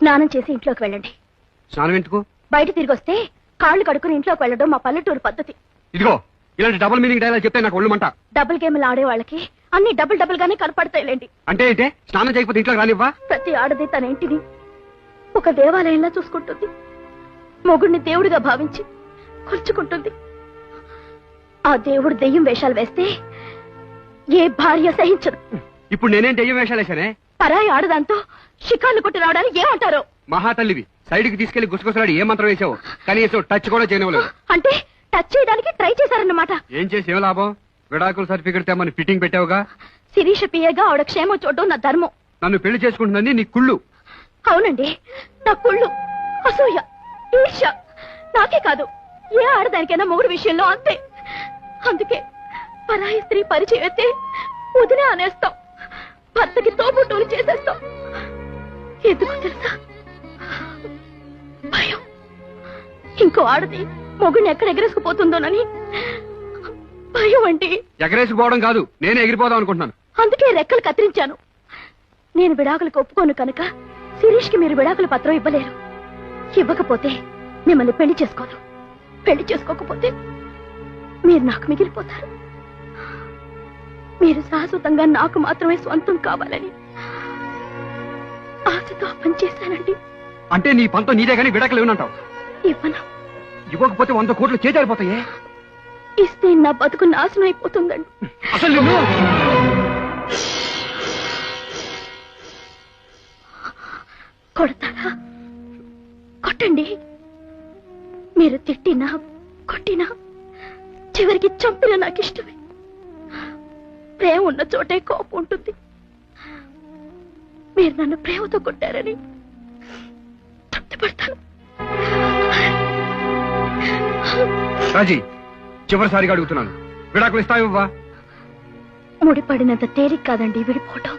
స్నానం చేసి ఇంట్లోకి వెళ్ళండి. స్నానం ఎందుకు? బయట తిరిగి వస్తే కాళ్ళు కడుక్కుని ఇంట్లోకి వెళ్ళడం మా పల్లెటూరు పద్ధతి. ఇదిగో ఇలాంటి డబుల్ మీనింగ్ డైలాగ్ చెప్తే నాకు ఒళ్ళుమంట. డబుల్ గేమ్లు ఆడే వాళ్ళకి అన్ని డబుల్ డబుల్ గానే కనపడతాయిలేండి. అంటే ఏంటే? స్నానం చేయకపోతే ఇంట్లోకి రానివ్వా? ప్రతి ఆడది తన ఇంటిని ఒక దేవాలయంలా చూసుకుంటుంది. మొగుడిని దేవుడిగా భావించి కొలుచుకుంటుంది. ఆ దేవుడు దెయ్యం వేషాలు వేస్తే ఏ భార్య సహించదు. ఇప్పుడు నేనేం దెయ్యం వేషాలు వేశానే? పరాయి ఆడదాంతో షికార్లు కొట్టి రావడానికి ఏమంటారో? మహాతల్లివి సైడ్ కి తీసుకెళ్లి గుసగుసలాడి ఏ మంత్రం వేసావు? కనీసం టచ్ కూడా చేయనివ్వలేదు. అంటే టచ్ చేయడానికి ట్రై చేశారన్నమాట. ఏం చేసి ఏం లాభం? విడాకుల సర్టిఫికెట్ తెమ్మని ఫిట్టింగ్ పెట్టావుగా. శిరీష పియ్యగా ఆవిడ క్షేమం చూడడం నా ధర్మం. నన్ను పెళ్లి చేసుకుంటుందని నీ కుళ్ళు. అవునండి, నా కుళ్ళు, అసూయ, ఈర్ష్య. నాకే కాదు, ఏ ఆడదానికైనా మొగుడు విషయంలో అంతే. అందుకే పరాయి స్త్రీ పరిచయం అయితే వదిలే అనేస్తాం, భర్తకి తోబుట్టువులు చేసేస్తాం. ఎందుకు తెలుసా? భయం. ఇంకో ఆడది మొగుడిని ఎక్కడ ఎగరేసుకుపోతుందోనని భయం అండి. ఎగరేసుకుపోవడం కాదు, నేనే ఎగిరిపోదాం అనుకుంటున్నాను. అందుకే రెక్కలు కత్తిరించాను. నేను విడాకులకు ఒప్పుకోను కనుక శిరీష్ కి మీరు విడాకుల పత్రం ఇవ్వలేరు. ఇవ్వకపోతే మిమ్మల్ని పెళ్లి చేసుకోను. పెళ్లి చేసుకోకపోతే మీరు నాకు మిగిలిపోతారు. మీరు శాశ్వతంగా నాకు మాత్రమే స్వంతం కావాలని ఆశతో పనిచేశానండి. అంటే నీ పంతం నీదే గానీ విడాకులు ఇవ్వనంటావు? ఇవ్వను. ఇవ్వకపోతే 100 కోట్లు చేజారిపోతాయే. ఇస్తే నా బతుకు నాశనం అయిపోతుందండి. అసలు నువ్వు కొడతారా? కొట్టండి. మీరు తిట్టినా కొట్టినా చివరికి చంపిన నాకు ఇష్టమే. ప్రేమ ఉన్న చోటే కోపం ఉంటుంది. మీరు నన్ను ప్రేమతో కొట్టారని తృప్తిపడతాను. రాజీ, చివరిసారిగా అడుగుతున్నాను, విడాకులు ఇస్తావా? ముడిపడినంత తేలిక కాదండి విడిపోవటం.